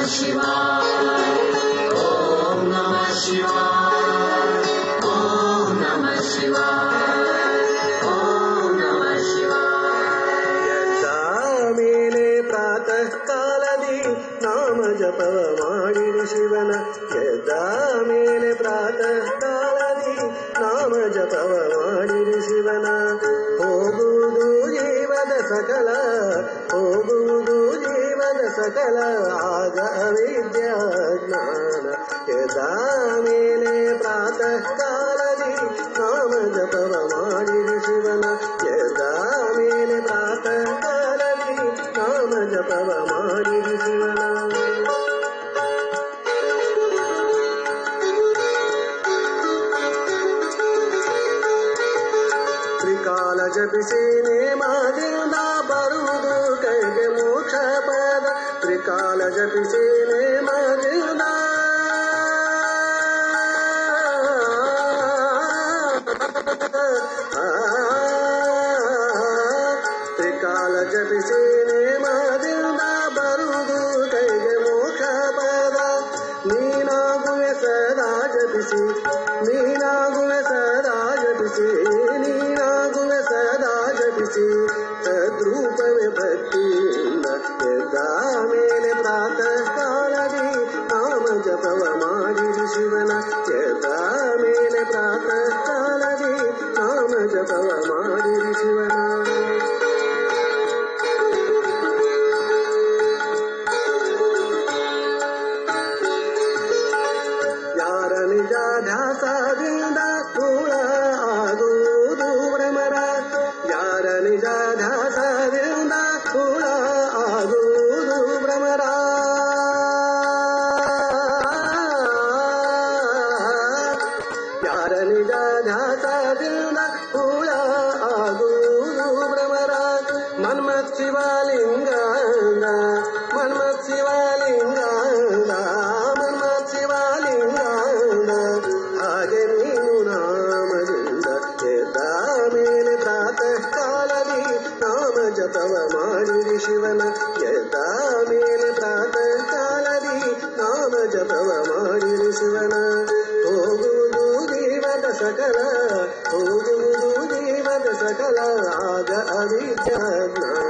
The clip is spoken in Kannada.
ಶಿವಾಯ ಓಂ ನಮಃ ಶಿವಾಯ ಓಂ ನಮಃ ಶಿವಾಯ ಓಂ ನಮಃ ಶಿವಾಯ. ಎದ್ದ ಮೇಲೆ ಪ್ರಾತಃ ಕಾಲದಿ ನಾಮ ಜಪವ ಮಾಡಿರಿ ಶಿವನ. ಎದ್ದ ಮೇಲೆ ಪ್ರಾತಃ ಕಾಲದಿ ನಾಮ ಜಪವ ಮಾಡಿರಿ ಶಿವನ. ಹೋಗುವುದು ಜೀವದ ಸಕಲ, ಹೋಗುವುದು ಜೀವದ ಸಕಲ, ಆಗ ಅವಿದ್ಯಾ ಜ್ಞಾನ. ಎದ್ದ ಮೇಲೆ ಪ್ರಾತಃ ಕಾಲದಿ ನಾಮ ಜಪವ ಮಾಡಿರಿ ಶಿವನ. ಎದ್ದ ಮೇಲೆ ಪ್ರಾತಃ ಕಾಲದಿ ನಾಮ ಜಪವ ಮಾಡಿರಿ ಶಿವನ. ತ್ರಿಕಾಲ ಜಪಿಸಿ ನೇಮದಿಂದ ಬರುವುದು ಕೈಗೆ ಮೋಕ್ಷ ಪದ. ತ್ರಿಕಾಲ ಜಪಿಸಿ ನೇಮದಿಂದ ತ್ರಿಕಾಲ ಜಪಿಸಿ ನೇಮದಿಂದ ಬರುವುದು ಕೈಗೆ ಮೋಕ್ಷ ಪದ. ನೀನಾಗುವೆ ಸದಾ ಜಪಿಸಿ, ನೀನಾಗುವೆ ಸದಾ ಜಪಿಸಿ, ನೀನಾಗುವೆ ಸದಾ ಜಪಿಸಿ, ತದ್ರೂಪವೇ ಭಕ್ತಿಯಿಂದ. ಎದ್ದ ಮೇಲೆ ಪ್ರಾತಃ ಕಾಲದಿ ನಾಮ ಜಪವ ಮಾಡಿರಿ ಶಿವನ. ಎದ್ದ ಮೇಲೆ ಪ್ರಾತಃ ಕಾಲದಿ ನಾಮ ಜಪವ ಮಾಡಿರಿ ಶಿವನ. ಯಾರ ನಿಜ ಧ್ಯಾಸದಿಂದ ಸ್ಥೂಲ ಆಗುವುದು ಭ್ರಮರ. ಯಾರ ನಿಜ ಧ್ಯಾಸದಿಂದ ಸ್ಥೂಲ ಆಗುವುದು ಭ್ರಮರ. ಯಾರ ನಿಜ ಧ್ಯಾಸದಿಂದ ಸ್ಥೂಲ ಆಗುವುದು ಭ್ರಮರ. ಮನ್ಮತ್ ಶಿವಲಿಂಗದ, ಮನ್ಮತ್ ಶಿವಲಿಂಗದ, ಮನ್ಮತ್ ಶಿವಲಿಂಗದ, ಹಾಗೆ ನೀನು ನಾಮದಿಂದ. ಎದ್ದ ಮೇಲೆ ಪ್ರಾತಃ ಕಾಲದಿ ನಾಮ ಜಪವ ಮಾಡಿರಿ ಶಿವನ. ಎದ್ದ ಮೇಲೆ ಪ್ರಾತಃ ಕಾಲದಿ ನಾಮ ಜಪವ ಮಾಡಿರಿ ಶಿವನ. ಹೋಗುವುದು ಜೀವದ ಸಕಲ, ಹೋಗುವುದು ಜೀವದ ಸಕಲ, ಆಗ ಅವಿದ್ಯಾ ಜ್ಞಾನ.